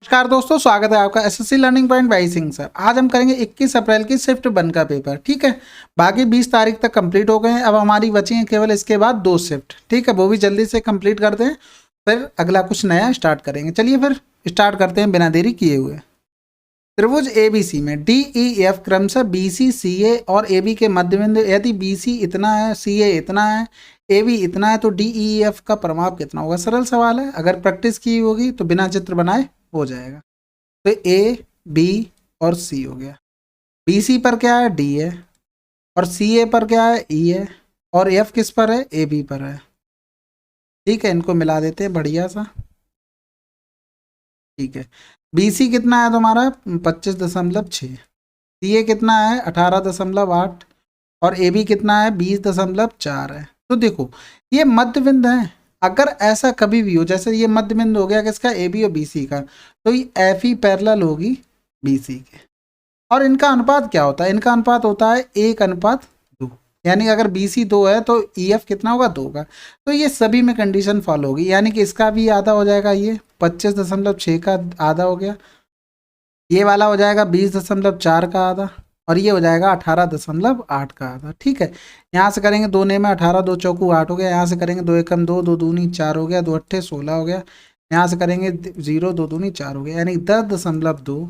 नमस्कार दोस्तों, स्वागत है आपका SSC learning point by Singh sir. आज हम करेंगे 21 अप्रैल की शिफ्ट 1 का पेपर। ठीक है, बाकी 20 तारीख तक कंप्लीट हो गए हैं। अब हमारी बची हैं केवल इसके बाद 2 शिफ्ट। ठीक है, वो भी जल्दी से कंप्लीट करते हैं, फिर अगला कुछ नया स्टार्ट करेंगे। चलिए फिर स्टार्ट करते हैं बिना देरी किए हुए। त्रिभुज एबीसी में डी ई एफ क्रमशः बीसी सी ए और ए बी के मध्यबिंदु, यदि बीसी इतना है, सी ए इतना है, ए बी इतना है, तो डी ई एफ का प्रमाप कितना होगा। सरल सवाल है, अगर प्रैक्टिस की होगी तो बिना चित्र बनाए हो जाएगा। तो ए बी और सी हो गया। बी सी पर क्या है, डी है, और सी ए पर क्या है, ई है, और एफ किस पर है, ए बी पर है। ठीक है, इनको मिला देते हैं बढ़िया सा। ठीक है, बी सी कितना है तुम्हारा 25.6, सी ए कितना है 18.8, और ए बी कितना है 20.4 है। तो देखो ये मध्य बिंदु है। अगर ऐसा कभी भी हो, जैसे ये मध्य बिंदु हो गया किसका, ए बी और बी सी का, तो ये एफ ई पैरेलल होगी बी सी के। और इनका अनुपात क्या होता है, इनका अनुपात होता है 1:2। यानी अगर बी सी 2 है तो ई एफ कितना होगा, 2 का। तो ये सभी में कंडीशन फॉलो होगी, यानी कि इसका भी आधा हो जाएगा, ये 25.6 का आधा हो गया, ये वाला हो जाएगा 20.4 का आधा, और ये हो जाएगा 18.8 का आधा। ठीक है, यहाँ से करेंगे 2 ने में 18, 2 चौकू 8 हो गया। यहाँ से करेंगे 2 एकम 2, 2 दूनी 4 हो गया, 2 अट्ठे 16 हो गया। यहाँ से करेंगे 0, 2 दूनी 4 हो गया, यानी 10.2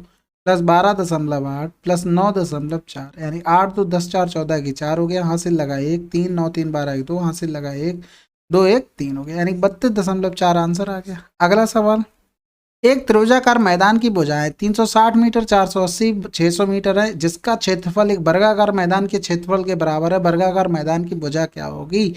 प्लस 12.8 प्लस 9.4, यानी 8 2 10 4 14 की 4 हो गया। हासिल लगा 1, 3 9 3 12 की 2, हासिल लगा 1 2 1 3 हो गया, यानी 32.4 आंसर आ गया। अगला सवाल, एक त्रिभुजाकार मैदान की भुजाएं 360 मीटर, 480, 600 मीटर है, जिसका क्षेत्रफल एक वर्गाकार मैदान के क्षेत्रफल के बराबर है। वर्गाकार मैदान की भुजा क्या होगी।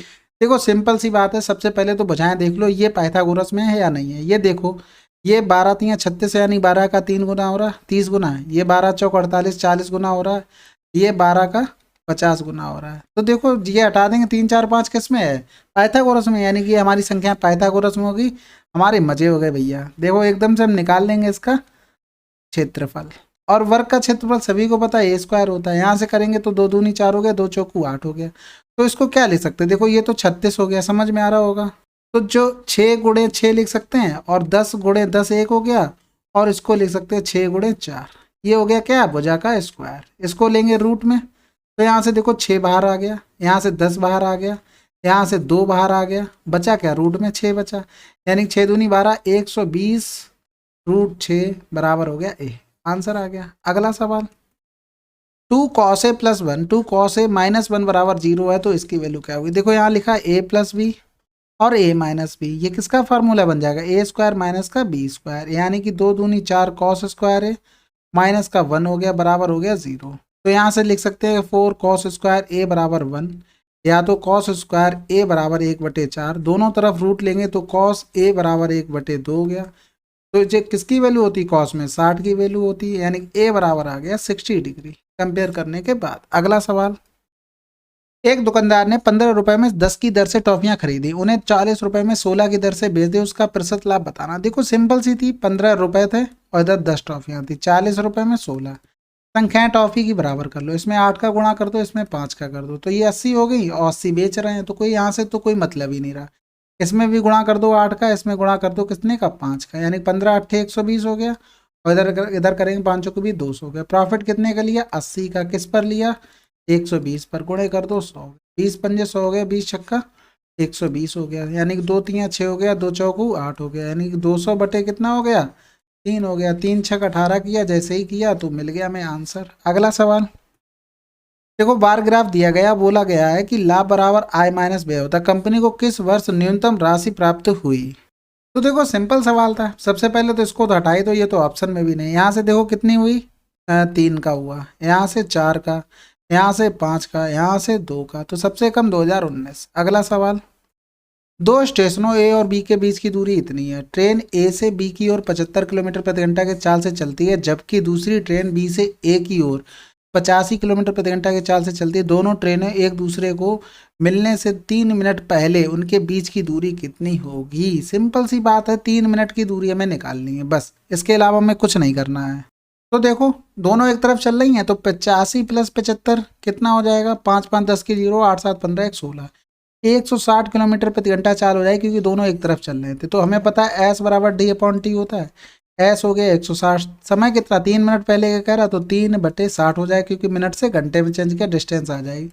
देखो सिंपल सी बात है, सबसे पहले तो भुजाएं देख लो, ये पाइथागोरस में है या नहीं है। ये देखो, ये 12 3 36 यानी 12 का 3 गुना हो रहा है, 30 गुना है। ये 12 चौक 48 40 गुना हो रहा है। ये 12 का 50 गुना हो रहा है। तो देखो ये हटा देंगे, 3 4 5 किस में है, पाइथागोरस में, यानी कि हमारी संख्या पाइथागोरस में होगी। हमारे मजे हो गए भैया। देखो एकदम से हम निकाल लेंगे इसका क्षेत्रफल, और वर्ग का क्षेत्रफल सभी को पता है ए स्क्वायर होता है। यहाँ से करेंगे तो 2 दूनी 4 हो गया, 2 चौकू 8 हो गया। तो इसको क्या लिख सकते हैं, देखो ये तो 36 हो गया, समझ में आ रहा होगा। तो जो 6 गुणे 6 लिख सकते हैं, और 10 गुणे 10 1 हो गया, और इसको लिख सकते हैं 6 गुणे 4। ये हो गया क्या, भुजा का स्क्वायर। इसको लेंगे रूट में, तो यहाँ से देखो 6 बाहर आ गया, यहाँ से 10 बाहर आ गया, यहाँ से 2 बाहर आ गया, बचा क्या, रूट में 6 बचा, यानी 6 दूनी 12 120 रूट 6 बराबर हो गया ए। आंसर आ गया। अगला सवाल, 2 cos a plus 1 2 cos a minus 1 बराबर 0 है, तो इसकी वैल्यू क्या होगी। देखो यहाँ लिखा a प्लस बी और a माइनस बी, ये किसका फार्मूला बन जाएगा, ए स्क्वायर माइनस का बी स्क्वायर, यानी कि 2 दूनी 4 cos स्क्वायर है माइनस का 1 हो गया, बराबर हो गया 0। तो यहाँ से लिख सकते हैं 4 cos स्क्वायर a बराबर 1, या तो cos स्क्वायर a बराबर 1/4, दोनों तरफ रूट लेंगे तो cos a बराबर 1/2 हो गया। तो ये किसकी वैल्यू होती है, cos में 60 की वैल्यू होती है, यानी a बराबर आ गया 60 डिग्री कंपेयर करने के बाद। अगला सवाल, एक दुकानदार ने 15 रुपए में 10 की दर से टॉफियां खरीदी, उन्हें 40 रुपए में 16 की दर से बेच दी, उसका प्रतिशत लाभ बताना। देखो सिंपल सी थी, 15 रुपए थे और इधर 10 टॉफियां थी, 40 रुपए में 16, संख्याएं टॉफी की बराबर कर लो, इसमें 8 का गुणा कर दो, इसमें 5 का कर दो, तो ये 80 हो गई, और 80 बेच रहे हैं, तो कोई यहाँ से तो कोई मतलब ही नहीं रहा। इसमें भी गुणा कर दो 8 का, इसमें गुणा कर दो कितने का, 5 का, यानी 15 8 120 हो गया, और इधर करेंगे 5 को भी 200 हो गया। प्रॉफिट कितने का लिया, 80 का, किस पर लिया, 120 पर, गुणे कर दो 100, 20 पंजे 100 हो गया, 20 छक्का 120 हो गया, यानी कि 2 3 6 हो गया, 2 चौकू 8 हो गया, यानी कि 200 बटे कितना हो गया, 3 हो गया। 3 छक 18 किया, जैसे ही किया तो मिल गया हमें आंसर। अगला सवाल, देखो बार ग्राफ दिया गया, बोला गया है कि लाभ बराबर आय माइनस व्यय होता है, कंपनी को किस वर्ष न्यूनतम राशि प्राप्त हुई। तो देखो सिंपल सवाल था, सबसे पहले तो इसको तो हटाई दो, ये तो ऑप्शन में भी नहीं। यहाँ से देखो कितनी हुई, 3 का हुआ, यहाँ से 4 का, यहाँ से 5 का, यहाँ से 2 का, तो सबसे कम 2019। अगला सवाल, 2 स्टेशनों ए और बी के बीच की दूरी इतनी है, ट्रेन ए से बी की ओर 75 किलोमीटर प्रति घंटा के चाल से चलती है, जबकि दूसरी ट्रेन बी से ए की ओर 85 किलोमीटर प्रति घंटा के चाल से चलती है। दोनों ट्रेनें एक दूसरे को मिलने से 3 मिनट पहले उनके बीच की दूरी कितनी होगी। सिंपल सी बात है, 3 मिनट की दूरी हमें निकालनी है बस, इसके अलावा हमें कुछ नहीं करना है। तो देखो दोनों एक तरफ चल रही हैं, तो 85 प्लस 75 कितना हो जाएगा, 5 5 10 की 0, 8 7 15 1 16, 160 किलोमीटर प्रति घंटा चाल हो जाएगी, क्योंकि दोनों एक तरफ चल रहे थे। तो हमें पता है एस बराबर डी अपॉन टी होता है, एस हो गया 160, समय कितना 3 मिनट पहले का कह रहा, तो 3/60 हो जाए, क्योंकि मिनट से घंटे में चेंज किया डिस्टेंस आ जाएगी।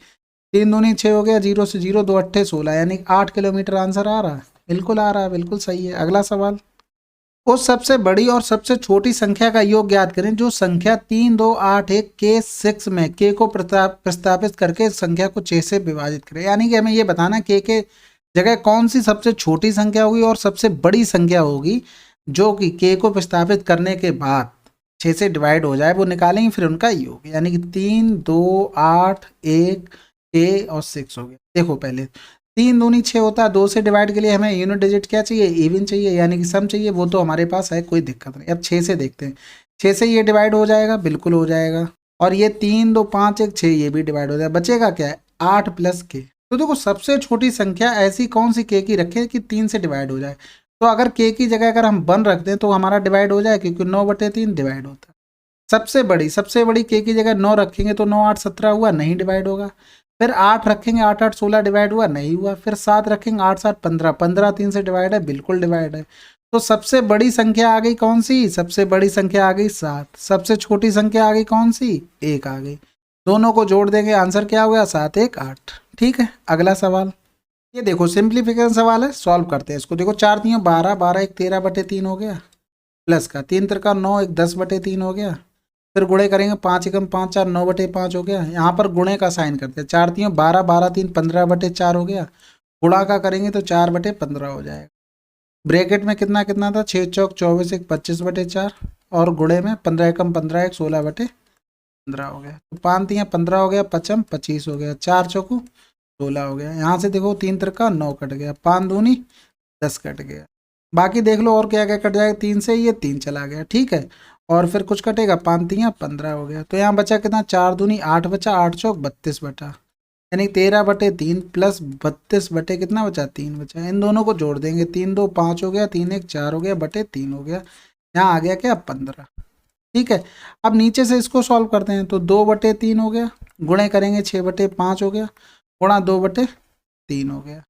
3 दूनी 6 हो गया, 0 से 0 2 अट्ठे 16, यानी 8 किलोमीटर आंसर आ रहा है। बिल्कुल आ रहा है, बिल्कुल सही है। अगला सवाल, उस सबसे बड़ी और सबसे छोटी संख्या का योग ज्ञात करें जो संख्या 3 2 8 1 के 6 में के को प्रस्तापित करके संख्या को 6 से विभाजित करें। यानी कि हमें ये बताना के जगह कौन सी सबसे छोटी संख्या होगी और सबसे बड़ी संख्या होगी जो कि के को प्रस्तापित करने के बाद 6 से डिवाइड हो जाए, वो निकालेंगे फिर उनका योग। यानी कि 3 2 8 1 के और 6 हो गया। देखो पहले 3 दूनी 6 होता है, 2 से डिवाइड के लिए हमें यूनिट डिजिट क्या चाहिए, इवन चाहिए, यानी कि सम चाहिए, वो तो हमारे पास है, कोई दिक्कत नहीं। अब 6 से देखते हैं, 6 से ये डिवाइड हो जाएगा, बिल्कुल हो जाएगा। और ये 3 2 5 1 6 ये भी डिवाइड हो जाएगा, बचेगा क्या है 8 प्लस के। तो देखो सबसे छोटी संख्या ऐसी कौन सी के की रखें कि 3 से डिवाइड हो जाए। तो अगर के की जगह अगर हम 1 रख दें तो हमारा डिवाइड हो जाए, क्योंकि 9/3 डिवाइड होता है। सबसे बड़ी के की जगह 9 रखेंगे तो 9 8 17 हुआ, नहीं डिवाइड होगा। फिर 8 रखेंगे, 8 8 16 डिवाइड हुआ, नहीं हुआ। फिर 7 रखेंगे, 8 7 15, 15 3 से डिवाइड है, बिल्कुल डिवाइड है। तो सबसे बड़ी संख्या आ गई कौन सी, सबसे बड़ी संख्या आ गई 7। सबसे छोटी संख्या आ गई कौन सी, 1 आ गई। दोनों को जोड़ देंगे, आंसर क्या हो गया 7 1 8। ठीक है, अगला सवाल, ये देखो सिंप्लीफिकेशन सवाल है, सॉल्व करते हैं इसको। देखो 4 3 12, 12 1 13/3 हो गया, प्लस का 3 3 9 1 10/3 हो गया। फिर गुणे करेंगे, 5 एकम 5 4 9/5 हो गया। यहाँ पर गुणे का साइन करते हैं, 4 3 12, 12 3 15/4 हो गया। गुणा का करेंगे तो 4/15 हो जाएगा। ब्रैकेट में कितना कितना था, 6 चौक 24 1 25/4, और गुणे में 15 एकम 15 1 16/15 हो गया। तो 5 3 15 हो गया, 5 25 हो गया, 4 चौकू 16 हो गया। यहाँ से देखो 3 3 9 कट गया, 5 दूनी 10 कट गया। बाकी देख लो और क्या क्या कट जाएगा, 3 से ये 3 चला गया, ठीक है। और फिर कुछ कटेगा, 5 3 15 हो गया। तो यहाँ बचा कितना, 4 दूनी 8 बचा, 8 चौक 32 बटा, यानी 13/3 प्लस 32 बटे कितना बचा, 3 बचा। इन दोनों को जोड़ देंगे, 3 2 5 हो गया, 3 1 4 हो गया, बटे 3 हो गया। यहाँ आ गया क्या 15। ठीक है, अब नीचे से इसको सॉल्व करते हैं, तो 2/3 हो गया, गुणे करेंगे 6/5 हो गया, गुणा 2/3 हो गया,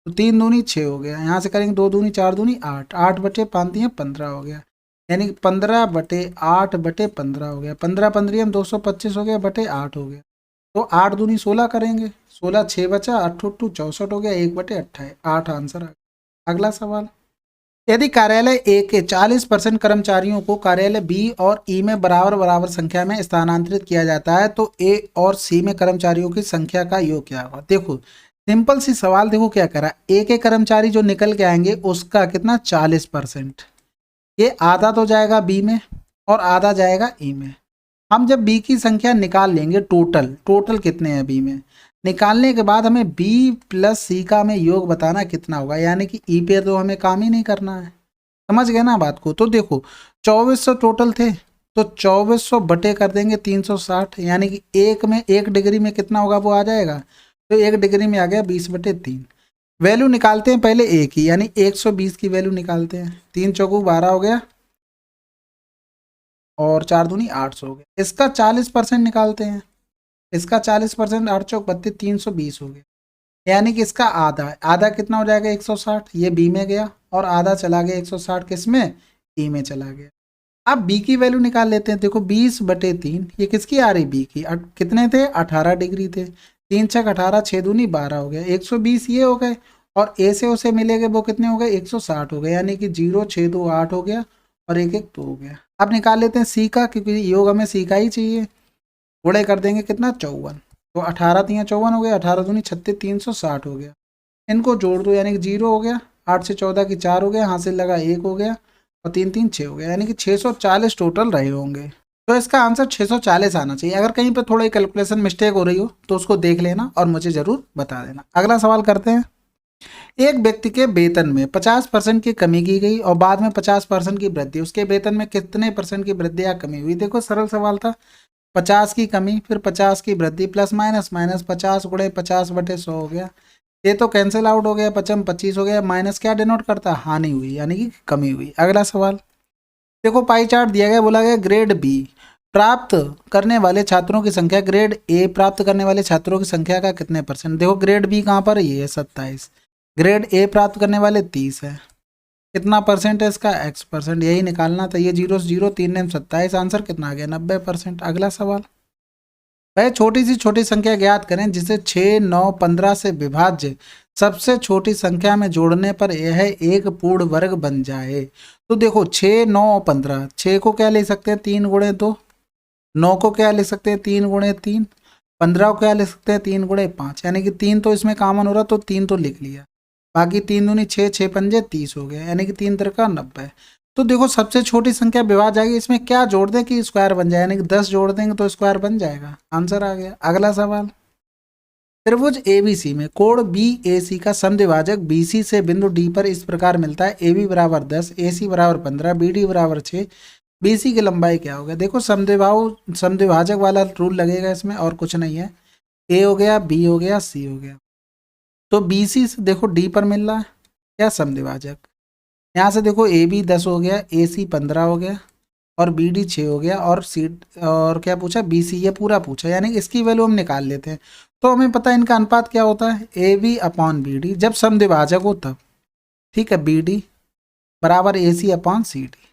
तो 3 दूनी 6 हो गया। यहाँ से करेंगे 2 दूनी 4 दूनी 8, 8/5 15 हो गया, यानी 15/8/15 हो गया। 15 15 225 हो गया, बटे 8 हो गया। तो 8 दूनी 16 करेंगे, 16 6 बचा, 8 8 64 हो गया, 1/28, 8 आंसर आ गया। अगला सवाल, यदि कार्यालय ए के 40% कर्मचारियों को कार्यालय बी और ई में बराबर बराबर संख्या में स्थानांतरित किया जाता है तो ए और सी में कर्मचारियों की संख्या का योग क्या होगा। देखो सिंपल सी सवाल, देखो क्या करा, ए के कर्मचारी जो निकल के आएंगे उसका कितना 40%, ये आधा तो जाएगा बी में और आधा जाएगा ई में। हम जब बी की संख्या निकाल लेंगे, टोटल कितने हैं बी में, निकालने के बाद हमें बी प्लस सी का हमें योग बताना कितना होगा, यानी कि ई पे तो हमें काम ही नहीं करना है। समझ गए ना बात को। तो देखो 2400 टोटल थे, तो 2400 बटे कर देंगे 360, यानी कि एक में 1 डिग्री में कितना होगा वो आ जाएगा, तो 1 डिग्री में आ गया 20/3। वैल्यू निकालते हैं पहले ए की, यानी 120 की वैल्यू निकालते हैं। 3 चौकू 12 हो गया और 4 दूनी 800 हो गया। इसका 40% निकालते हैं, इसका 40%, 8 चौक 32 320 हो गया, यानी कि इसका आधा है। आधा कितना हो जाएगा 160, ये बी में गया, और आधा चला गया 160 किस में, ई में चला गया। अब बी की वैल्यू निकाल लेते हैं। देखो 20/3 ये किसकी आ रही, बी की। कितने थे 18 डिग्री थे, 3 छक 18, 6 दूनी 12 हो गया, 120 ये हो गए, और ए से उसे मिलेंगे वो कितने हो गए 160 हो गए, यानी कि 0 6 2 8 हो गया, और 1 1 2 हो गया। अब निकाल लेते हैं सी का, क्योंकि योग हमें सी का ही चाहिए। गुणे कर देंगे कितना 54, तो 18 3 54 हो गया, 18 दूनी 36 360 हो गया। इनको जोड़ दो, यानी कि 0 हो गया, 8 से 14 की 4 हो गया, हासिल लगा 1 हो गया, और 3 3 6 हो गया, यानी कि 640 टोटल रहे होंगे। तो इसका आंसर 640 आना चाहिए। अगर कहीं पर थोड़ा कैलकुलेशन मिस्टेक हो रही हो तो उसको देख लेना और मुझे ज़रूर बता देना। अगला सवाल करते हैं, एक व्यक्ति के वेतन में 50% की कमी की गई और बाद में 50% की वृद्धि, उसके वेतन में कितने % की वृद्धि या कमी हुई। देखो सरल सवाल था, 50 की कमी फिर 50 की वृद्धि, प्लस माइनस माइनस 50 गुणे 50/100 हो गया, ये तो कैंसिल आउट हो गया, 55 25 हो गया, माइनस क्या डिनोट करता, हानि हुई, यानी कि कमी हुई। अगला सवाल, देखो पाई चार्ट दिया गया, बोला गया ग्रेड बी प्राप्त करने वाले छात्रों की संख्या ग्रेड ए प्राप्त करने वाले छात्रों की संख्या का कितने %। देखो ग्रेड बी कहाँ पर, ये है 27, ग्रेड ए प्राप्त करने वाले 30 है, कितना परसेंट है इसका, x%, यही निकालना था। ये 0 से 0, 3 ने 27, आंसर कितना आ गया 90%। अगला सवाल, वह छोटी सी छोटी संख्या ज्ञात करें जिसे 6, 9, 15 से विभाज्य सबसे छोटी संख्या में जोड़ने पर यह एक पूर्ण वर्ग बन जाए। तो देखो 6, 9 और 15, 6 को क्या ले सकते हैं 3 गुणे 2, 9 को क्या ले सकते हैं 3 गुणे 3, 15 को क्या ले सकते हैं 3 गुणे 5, यानी कि 3 तो इसमें कॉमन हो रहा तो 3 तो लिख लिया, बाकी 3 दूनी 6, 6 पंजे 30 हो गया, यानी कि 3 तिरका 90। तो देखो सबसे छोटी संख्या विभाज्य आएगी, इसमें क्या जोड़ दें कि स्क्वायर बन जाए, यानी कि 10 जोड़ देंगे तो स्क्वायर बन जाएगा, आंसर आ गया। अगला सवाल, त्रिभुज एबीसी में कोण बीएसी का समद्विभाजक बीसी से बिंदु डी पर इस प्रकार मिलता है, ए बी बराबर 10, ए सी बराबर 15, बी डी बराबर 6, बी सी की लंबाई क्या होगा। देखो समद्विभाजक वाला रूल लगेगा इसमें, और कुछ नहीं है। ए हो गया, बी हो गया, सी हो गया, तो बी सी से देखो डी पर मिल रहा है क्या समद्विभाजक। यहाँ से देखो ए बी 10 हो गया, ए सी 15 हो गया, और बी डी 6 हो गया, और सी और क्या पूछा बी सी, ये पूरा पूछा, यानी इसकी वैल्यू हम निकाल लेते हैं। तो हमें पता है इनका अनुपात क्या होता है, A B upon B D, जब समद्विभाजक हो तब, ठीक है। बी डी बराबर ए सी अपॉन सी डी,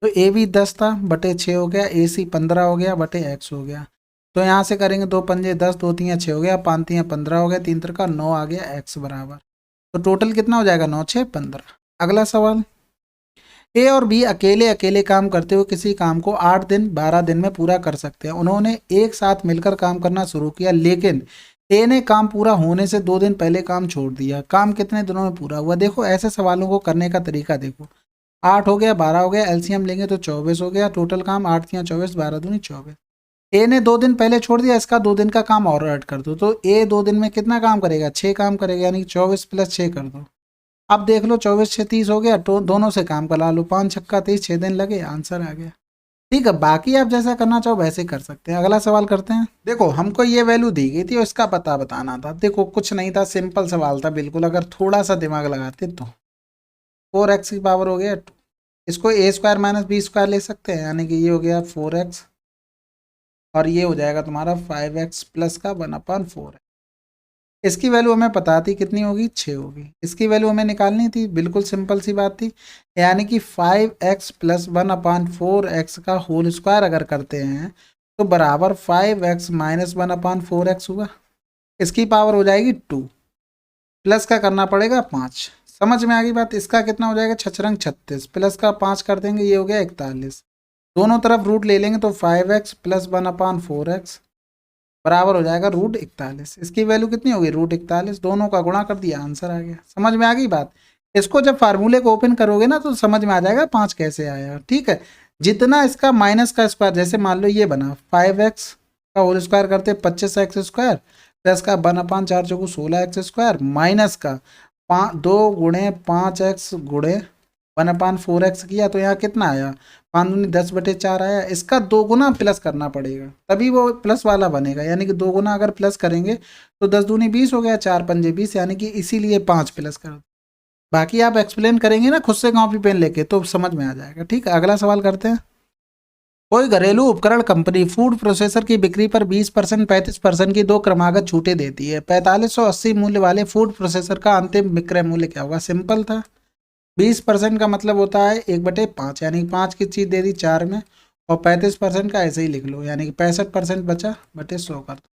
तो ए बी 10 था बटे 6 हो गया, ए सी 15 हो गया बटे एक्स हो गया। तो यहाँ से करेंगे 2 पंजे 10, 2 3 6 हो गया, 5 3 15 हो गया, 3 3 का 9 आ गया, एक्स बराबर, तो टोटल कितना हो जाएगा 9 6 15। अगला सवाल, ए और बी अकेले अकेले काम करते हुए किसी काम को 8 दिन 12 दिन में पूरा कर सकते हैं। उन्होंने एक साथ मिलकर काम करना शुरू किया, लेकिन ए ने काम पूरा होने से 2 दिन पहले काम छोड़ दिया। काम कितने दिनों में पूरा हुआ। देखो ऐसे सवालों को करने का तरीका देखो, 8 हो गया, 12 हो गया, एलसीएम लेंगे तो 24 हो गया, टोटल काम 8 या 24, 12 दूनी 24। ए ने 2 दिन पहले छोड़ दिया, इसका 2 दिन का काम और ऐड कर दो, तो ए 2 दिन में कितना काम करेगा 6 काम करेगा, यानी 24 + 6 कर दो। अब देख लो 24 6 30 हो गया, तो दोनों से काम करा लो, 5 छक्का 30, 6 दिन लगे, आंसर आ गया। ठीक है, बाकी आप जैसा करना चाहो वैसे कर सकते हैं। अगला सवाल करते हैं। देखो हमको ये वैल्यू दी गई थी और इसका पता बताना था। देखो कुछ नहीं था, सिंपल सवाल था बिल्कुल, अगर थोड़ा सा दिमाग लगाते तो 4x की पावर हो गया 2, इसको a square minus B square ले सकते हैं, यानी कि ये हो गया 4x, और ये हो जाएगा तुम्हारा 5x प्लस का 1/4। इसकी वैल्यू हमें पता थी कितनी होगी 6 होगी, इसकी वैल्यू हमें निकालनी थी, बिल्कुल सिंपल सी बात थी, यानी कि 5x प्लस 1/4x का होल स्क्वायर अगर करते हैं तो बराबर 5x माइनस 1/4x हुआ। इसकी पावर हो जाएगी 2, प्लस का करना पड़ेगा 5। समझ में आ गई बात। इसका कितना हो जाएगा 6 36, प्लस का 5 कर देंगे, ये हो गया 41। दोनों तरफ रूट ले लेंगे तो 5x प्लस 1/4x बराबर हो जाएगा √41। इसकी वैल्यू कितनी होगी √41, दोनों का गुणा कर दिया, आंसर आ गया। समझ में आ गई बात। इसको जब फार्मूले को ओपन करोगे ना तो समझ में आ जाएगा 5 कैसे आया। ठीक है, जितना इसका माइनस का स्क्वायर, जैसे मान लो ये बना 5x का होल स्क्वायर करते 25x स्क्वायर प्लस का 1/4 चौको 16x स्क्वायर माइनस का 2 गुणे 5x गुणे 1/4x किया, तो यहाँ कितना आया 5 दूनी 10/4 आया। इसका 2 गुना प्लस करना पड़ेगा तभी वो प्लस वाला बनेगा, यानी कि 2 गुना अगर प्लस करेंगे तो 10 दूनी 20 हो गया, 4 पंजे 20, यानी कि इसीलिए 5 प्लस कर दो। बाकी आप एक्सप्लेन करेंगे ना खुद से कॉपी पेन लेके तो समझ में आ जाएगा। ठीक है, अगला सवाल करते हैं। कोई घरेलू उपकरण कंपनी फूड प्रोसेसर की बिक्री पर 20% 35% की 2 क्रमागत छूटें देती है। 4580 मूल्य वाले फूड प्रोसेसर का अंतिम विक्रय मूल्य क्या होगा। सिंपल था, 20% का मतलब होता है 1/5, यानी 5 की चीज़ दे दी 4 में, और 35% का ऐसे ही लिख लो, यानी कि 65% बचा बटे 100 कर दो,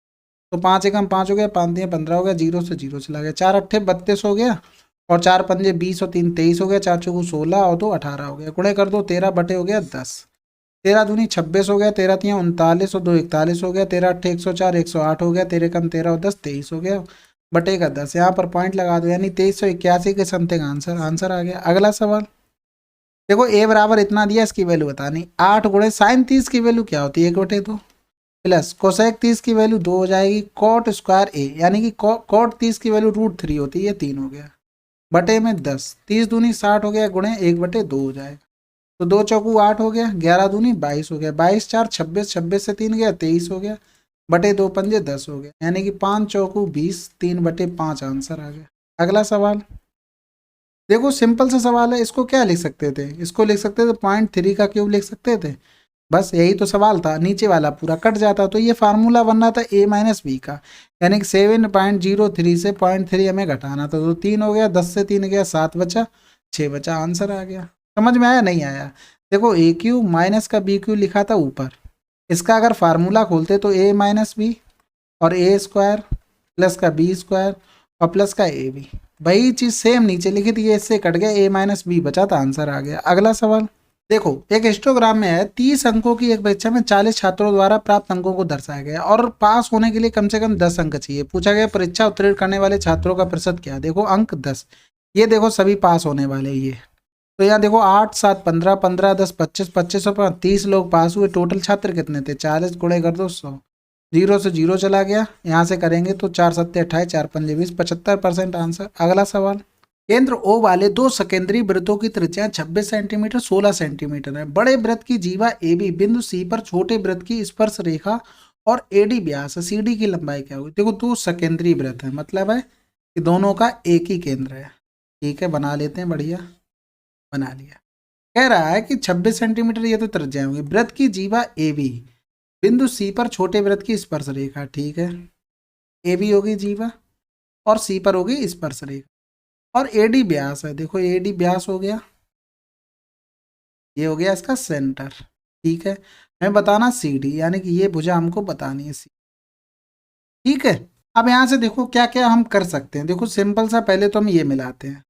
तो 5 एकम 5 हो गया, 5 दिए 15 हो गया, 0 से 0 चला गया, 4 अट्ठे 32 हो गया, और 4 पंजे 20 और 3 23 हो गया, 4 चौको 16 और 2 18 हो गया, गुणे कर दो 13 बटे हो गया 10, 13 दूनी 26 हो गया, 13 तियाँ 39 और 2 41 हो गया, 13 अट्ठे 104 108 हो गया, 13 कम 13 और 10 23 हो गया बटे का 10, यहाँ पर पॉइंट लगा दो, यानी 2381 के समथिंग आंसर आ गया। अगला सवाल देखो, ए बराबर इतना दिया, इसकी वैल्यू बतानी, 8 गुणे साइन 30 की वैल्यू क्या होती है 1/2 प्लस कोसेक 30 की वैल्यू 2 हो जाएगी, कॉट स्क्वायर ए यानी कि कॉट 30 की वैल्यू √3 होती है, ये 3 हो गया, बटे में 10, 30 दूनी 60 हो गया, गुणे 1/2 हो जाएगा, तो 2 चौकू 8 हो गया, 11 दूनी 22 हो गया, 22 4 26, 26 से 3 गया 23 हो गया, बटे 2 पंजे 10 हो गया, यानी कि 5 चौकू 20, 3/5 आंसर आ गया। अगला सवाल देखो, सिंपल सा सवाल है, इसको क्या लिख सकते थे, इसको लिख सकते थे 0.3 का क्यूब लिख सकते थे, बस यही तो सवाल था, नीचे वाला पूरा कट जाता, तो ये फार्मूला बनना था a माइनस बी का, यानी कि 7.03 से 0.3 हमें घटाना था, तो 3 हो गया, 10 से 3 गया 7 बचा, 6 बचा, आंसर आ गया। समझ में आया नहीं आया? देखो ए क्यू माइनस का बी क्यू लिखा था ऊपर, इसका अगर फार्मूला खोलते तो ए माइनस बी और ए स्क्वायर प्लस का बी स्क्वायर और प्लस का ए बी, वही चीज़ सेम नीचे लिखी थी, ये इससे कट गया, ए माइनस बी बचा था, आंसर आ गया। अगला सवाल देखो, एक हिस्टोग्राम में है 30 अंकों की एक परीक्षा में 40 छात्रों द्वारा प्राप्त अंकों को दर्शाया गया और पास होने के लिए कम से कम 10 अंक चाहिए। पूछा गया परीक्षा उत्तीर्ण करने वाले छात्रों का प्रतिशत क्या है? देखो अंक 10, ये देखो सभी पास होने वाले ये, तो यहाँ देखो 8 7 15 15 10 25 25 और 30 लोग पास हुए। टोटल छात्र कितने थे? 40 गुणे कर दो 100, जीरो से जीरो चला गया, यहाँ से करेंगे तो 4 सत्ते 28 4 पंजे 20, 75% आंसर। अगला सवाल, केंद्र ओ वाले दो सकेंद्रीय वृत्तों की त्रिज्या 26 सेंटीमीटर 16 सेंटीमीटर है। बड़े वृत्त की जीवा ए बी बिंदु सी पर छोटे वृत्त की स्पर्श रेखा और एडी व्यास है, सी डी की लंबाई क्या होगी? देखो दो सकेंद्रीय वृत्त है, मतलब है कि दोनों का एक ही केंद्र है। ठीक है, बना लेते हैं, बढ़िया बना लिया। कह रहा है कि 26 सेंटीमीटर ये तो त्रिज्या होगी, वृत्त की जीवा ए बी बिंदु सी पर छोटे वृत्त की स्पर्श रेखा, ठीक है, ए बी होगी जीवा और सी पर होगी स्पर्श रेखा और एडी व्यास है, देखो एडी व्यास हो गया, ये हो गया इसका सेंटर। ठीक है, हमें बताना सी डी, यानी कि ये भुजा हमको बतानी है सी। ठीक है, अब यहाँ से देखो क्या क्या हम कर सकते हैं। देखो सिंपल सा, पहले तो हम ये मिलाते हैं,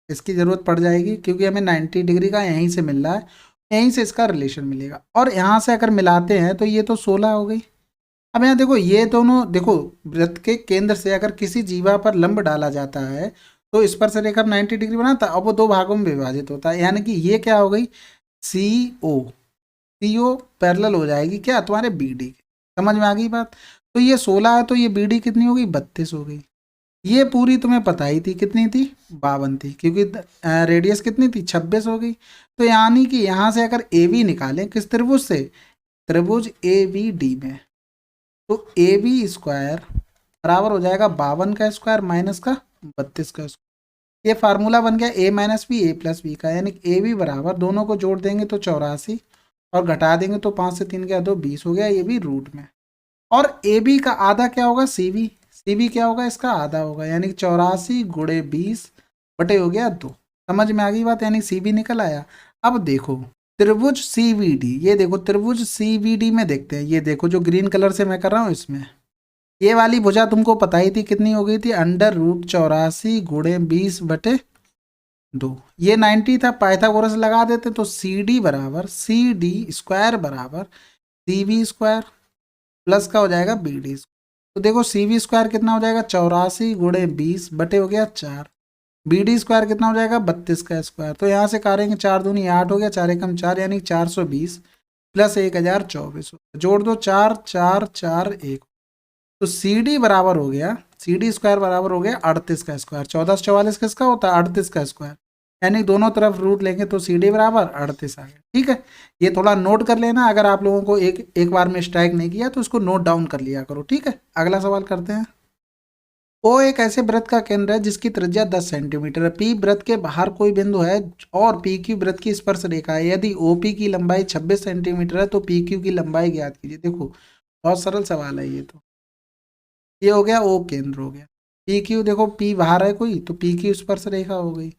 इसकी ज़रूरत पड़ जाएगी क्योंकि हमें 90 डिग्री का यहीं से मिल रहा है, यहीं से इसका रिलेशन मिलेगा। और यहाँ से अगर मिलाते हैं तो ये तो 16 हो गई। अब यहाँ देखो ये दोनों, देखो वृत्त के केंद्र से अगर किसी जीवा पर लंब डाला जाता है तो स्पर्श रेखा 90 डिग्री बनाता है, अब वो दो भागों में विभाजित होता है, यानी कि ये क्या हो गई सी ओ, सी ओ पैरेलल हो जाएगी क्या तुम्हारे बी डी के। समझ में आ गई बात? तो ये 16 है तो ये बी डी कितनी हो गई? 32 हो गई। ये पूरी तुम्हें पता ही थी, कितनी थी? 52 थी, क्योंकि रेडियस कितनी थी? 26 हो गई। तो यानी कि यहाँ से अगर ए बी निकालें किस त्रिभुज से? त्रिभुज ए बी डी में, तो ए बी स्क्वायर बराबर हो जाएगा 52 का स्क्वायर माइनस का 32 का स्क्वायर। ये फार्मूला बन गया ए माइनस बी ए प्लस बी का, यानी ए बी बराबर, दोनों को जोड़ देंगे तो 84 और घटा देंगे तो 5 से 3 गया 2, 20 हो गया, ये भी रूट में। और ए बी का आधा क्या होगा? सी बी, सी बी क्या होगा? इसका आधा होगा, यानी कि 84 गुणे 20 बटे हो गया 2। समझ में आ गई बात? यानी सी बी निकल आया। अब देखो त्रिभुज सी बी डी, ये देखो त्रिभुज सी बी डी में देखते हैं, ये देखो जो ग्रीन कलर से मैं कर रहा हूँ इसमें, ये वाली भुजा तुमको पता ही थी कितनी हो गई थी? अंडर रूट 84 गुणे 20 बटे 2। ये 90 था, पाइथागोरस लगा देते तो सी डी बराबर सी डी स्क्वायर बराबर सी बी स्क्वायर प्लस का हो जाएगा बी डी। तो देखो सी बी स्क्वायर कितना हो जाएगा? 84 गुणे 20 बटे हो गया 4। बी डी स्क्वायर कितना हो जाएगा? 32 का स्क्वायर। तो यहाँ से करेंगे 4 दूनी 8 हो गया, 4 एकम 4, यानी 420 प्लस 1024, जोड़ दो 4 4 4 1, तो सी डी बराबर हो गया, सी डी स्क्वायर बराबर हो गया 38 का स्क्वायर। 14 से 44 किसका होता है? 38 का स्क्वायर, यानी दोनों तरफ रूट लेंगे तो सी डी बराबर 38 आ गया। ठीक है, ये थोड़ा नोट कर लेना, अगर आप लोगों को एक बार में स्ट्राइक नहीं किया तो उसको नोट डाउन कर लिया करो। ठीक है, अगला सवाल करते हैं। ओ एक ऐसे वृत्त का केंद्र है जिसकी त्रिज्या 10 सेंटीमीटर है। पी वृत्त के बाहर कोई बिंदु है और पी क्यू वृत्त की स्पर्श रेखा है। यदि ओपी की लंबाई 26 सेंटीमीटर है तो पी क्यू की लंबाई ज्ञात कीजिए। देखो बहुत सरल सवाल है ये तो। ये हो गया ओ केंद्र हो गया, पी क्यू देखो पी बाहर है कोई तो पी क्यू स्पर्श रेखा हो गई,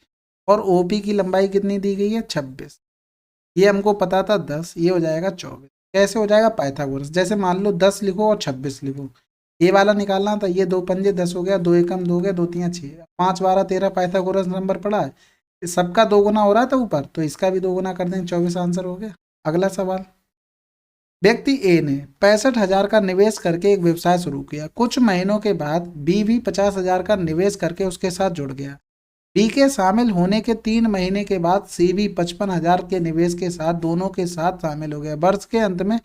और ओ पी की लंबाई कितनी दी गई है? 26। ये हमको पता था 10, ये हो जाएगा 24। कैसे हो जाएगा? पाइथागोरस, जैसे मान लो 10 लिखो और 26 लिखो, ये वाला निकालना था, ये 2 पंजे 10 हो गया, 2 एकम 2 हो गया, 2 तियां 6, 5 12 13 पाइथागोरस नंबर पड़ा है। इस सबका 2 गुना हो रहा था ऊपर, तो इसका भी 2 गुना कर देंगे, 24 आंसर हो गया। अगला सवाल, व्यक्ति ए ने 65,000 का निवेश करके एक व्यवसाय शुरू किया। कुछ महीनों के बाद बी भी 50,000 का निवेश करके उसके साथ जुड़ गया। बी के शामिल होने के 3 महीने के बाद सी भी 55,000 के निवेश के साथ दोनों के साथ शामिल हो गया। वर्ष के अंत में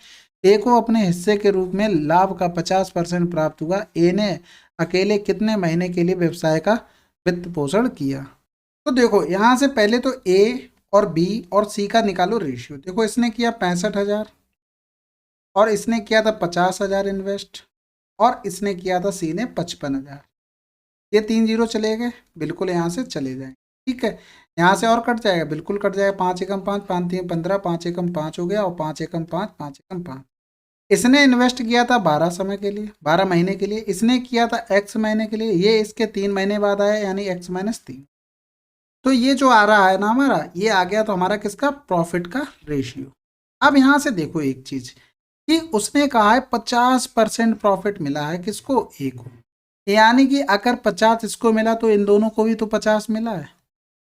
ए को अपने हिस्से के रूप में लाभ का 50% प्राप्त हुआ। ए ने अकेले कितने महीने के लिए व्यवसाय का वित्त पोषण किया? तो देखो यहाँ से पहले तो ए और बी और सी का निकालो रेशियो। देखो इसने किया 65,000 और इसने किया था 50,000 इन्वेस्ट, और इसने किया था सी ने 55,000। ये 3 जीरो चले गए, बिल्कुल यहाँ से चले जाएंगे। ठीक है, यहाँ से और कट जाएगा, बिल्कुल कट जाएगा। 5 एकम 5, 5 3 15, 5 एकम 5 हो गया, और 5 एकम 5, 5 एकम 5। इसने इन्वेस्ट किया था 12 समय के लिए, 12 महीने के लिए। इसने किया था x महीने के लिए, ये इसके 3 महीने बाद आया, यानी x -3। तो ये जो आ रहा है ना हमारा, ये आ गया तो हमारा किसका, प्रॉफिट का रेशियो। अब यहाँ से देखो एक चीज कि उसने कहा है 50% प्रॉफिट मिला है किसको, ए को, यानी कि अगर 50 इसको मिला तो इन दोनों को भी तो 50 मिला है।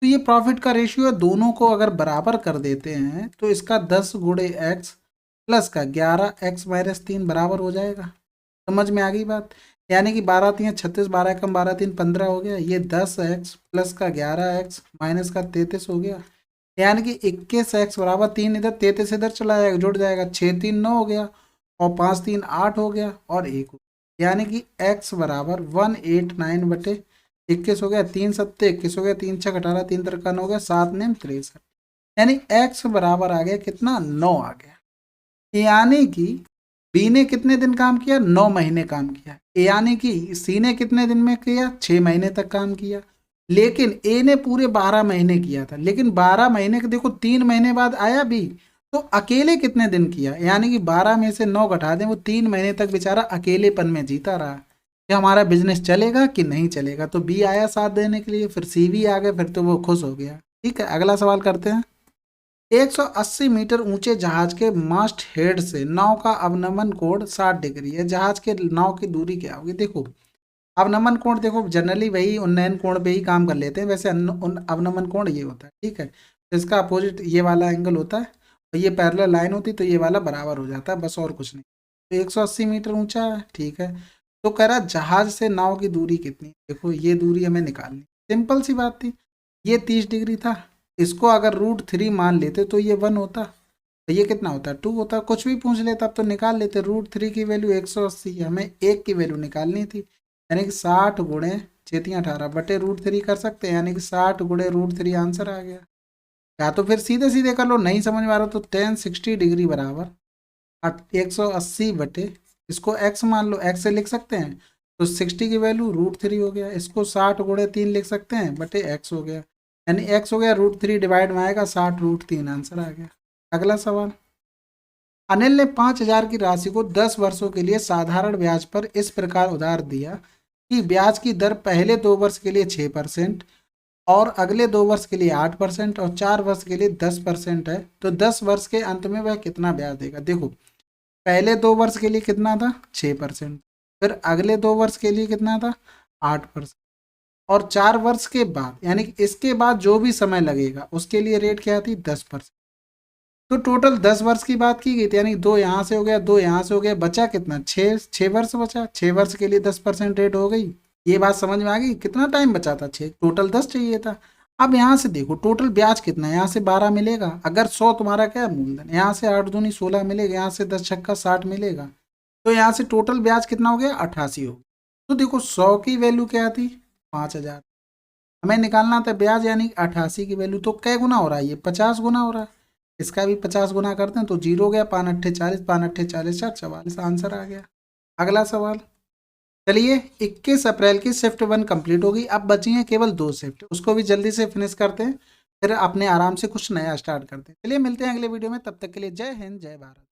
तो ये प्रॉफिट का रेशियो है, दोनों को अगर बराबर कर देते हैं तो इसका 10 गुणे एक्स प्लस का 11x-3 बराबर हो जाएगा। समझ में आ गई बात। यानी कि 12 3 36, 12 कम 12 3 15 हो गया। ये 10x प्लस का 11x माइनस का 33 हो गया। यानी कि 21x बराबर 3 इधर 33 इधर चला जाएगा, जुड़ जाएगा, 6 3 9 हो गया और 5 3 8 हो गया और 1 हो गया। यानी कि x बराबर 189/21 हो गया। 3 सत्ते 21 हो गया, 3 छक 18, 3 तिरकन हो गया, 7 नेम 63। यानी x बराबर आ गया कितना, 9 आ गया। यानी कि बी ने कितने दिन काम किया, 9 महीने काम किया। यानी कि सी ने कितने दिन में किया, 6 महीने तक काम किया। लेकिन ए ने पूरे 12 महीने किया था। लेकिन 12 महीने के देखो 3 महीने बाद आया बी, तो अकेले कितने दिन किया, यानी कि 12 में से 9 घटा दें, वो 3 महीने तक बेचारा अकेलेपन में जीता रहा। कि हमारा बिजनेस चलेगा कि नहीं चलेगा। तो बी आया साथ देने के लिए, फिर सी भी आ गया, फिर तो वो खुश हो गया। ठीक है, अगला सवाल करते हैं। 180 मीटर ऊंचे जहाज के मास्ट हेड से नाव का अवनमन कोण 60 डिग्री है। जहाज के नाव की दूरी क्या होगी। देखो अवनमन कोण, देखो जनरली वही उन्नयन कोण पे ही काम कर लेते हैं, वैसे अवनमन कोण ये होता है। ठीक है, तो इसका अपोजिट ये वाला एंगल होता है और ये पैरेलल लाइन होती है, तो ये वाला बराबर हो जाता है, बस और कुछ नहीं। तो 180 मीटर ऊंचा है। ठीक है, तो कह रहा जहाज से नाव की दूरी कितनी। देखो ये दूरी हमें निकालनी, सिंपल सी बात थी। ये 30 डिग्री था, इसको अगर √3 मान लेते तो ये 1 होता, तो ये कितना होता है, 2 होता। कुछ भी पूछ लेता अब तो निकाल लेते। √3 की वैल्यू 180, हमें 1 की वैल्यू निकालनी थी, यानी कि 60 गुणे 6 18 बटे √3 कर सकते हैं, यानी कि 60 गुणे √3 आंसर आ गया। या तो फिर सीधे सीधे कर लो, नहीं समझ में आ रहा तो tan 60 डिग्री बराबर 180 बटे, इसको x मान लो, x से लिख सकते हैं, तो 60 की वैल्यू √3 हो गया। इसको 60 गुणे 3 लिख सकते हैं, बटे x हो गया, यानी x हो गया √3 डिवाइड में आएगा 60 √3, आंसर आ गया। अगला सवाल। अनिल ने 5,000 की राशि को 10 वर्षों के लिए साधारण ब्याज पर इस प्रकार उधार दिया कि ब्याज की दर पहले 2 वर्ष के लिए 6% और अगले 2 वर्ष के लिए 8% और 4 वर्ष के लिए 10% है। तो 10 वर्ष के अंत में वह कितना ब्याज देगा। देखो पहले 2 वर्ष के लिए कितना था, 6%, फिर अगले 2 वर्ष के लिए कितना था, 8%, और 4 वर्ष के बाद यानी कि इसके बाद जो भी समय लगेगा उसके लिए रेट क्या थी, 10%। तो टोटल 10 वर्ष की बात की गई थी, यानी 2 यहाँ से हो गया, 2 यहाँ से हो गया, बचा कितना, 6 वर्ष बचा। 6 वर्ष के लिए 10% रेट हो गई। ये बात समझ में आ गई। कितना टाइम बचा था, 6, टोटल 10 चाहिए था। अब यहाँ से देखो टोटल ब्याज कितना है, यहाँ से 12 मिलेगा, अगर 100 तुम्हारा क्या है मूलधन, यहाँ से 8 दूनी 16 मिलेगा, यहाँ से 10 छक्का 60 मिलेगा, तो यहाँ से टोटल ब्याज कितना हो गया, 88 हो गया। तो देखो 100 की वैल्यू क्या थी, 5,000, हमें निकालना था ब्याज, यानी 88 की वैल्यू, तो कै गुना हो रहा है, ये 50 गुना हो रहा है। इसका भी 50 गुना करते हैं तो 0 हो गया, 5 अट्ठे 40, 5 अट्ठे 40, 44, आंसर आ गया। अगला सवाल। चलिए 21 अप्रैल की शिफ्ट 1 कंप्लीट होगी, अब बची हैं केवल 2 शिफ्ट, उसको भी जल्दी से फिनिश करते हैं, फिर अपने आराम से कुछ नया स्टार्ट करते हैं। चलिए मिलते हैं अगले वीडियो में, तब तक के लिए जय हिंद जय भारत।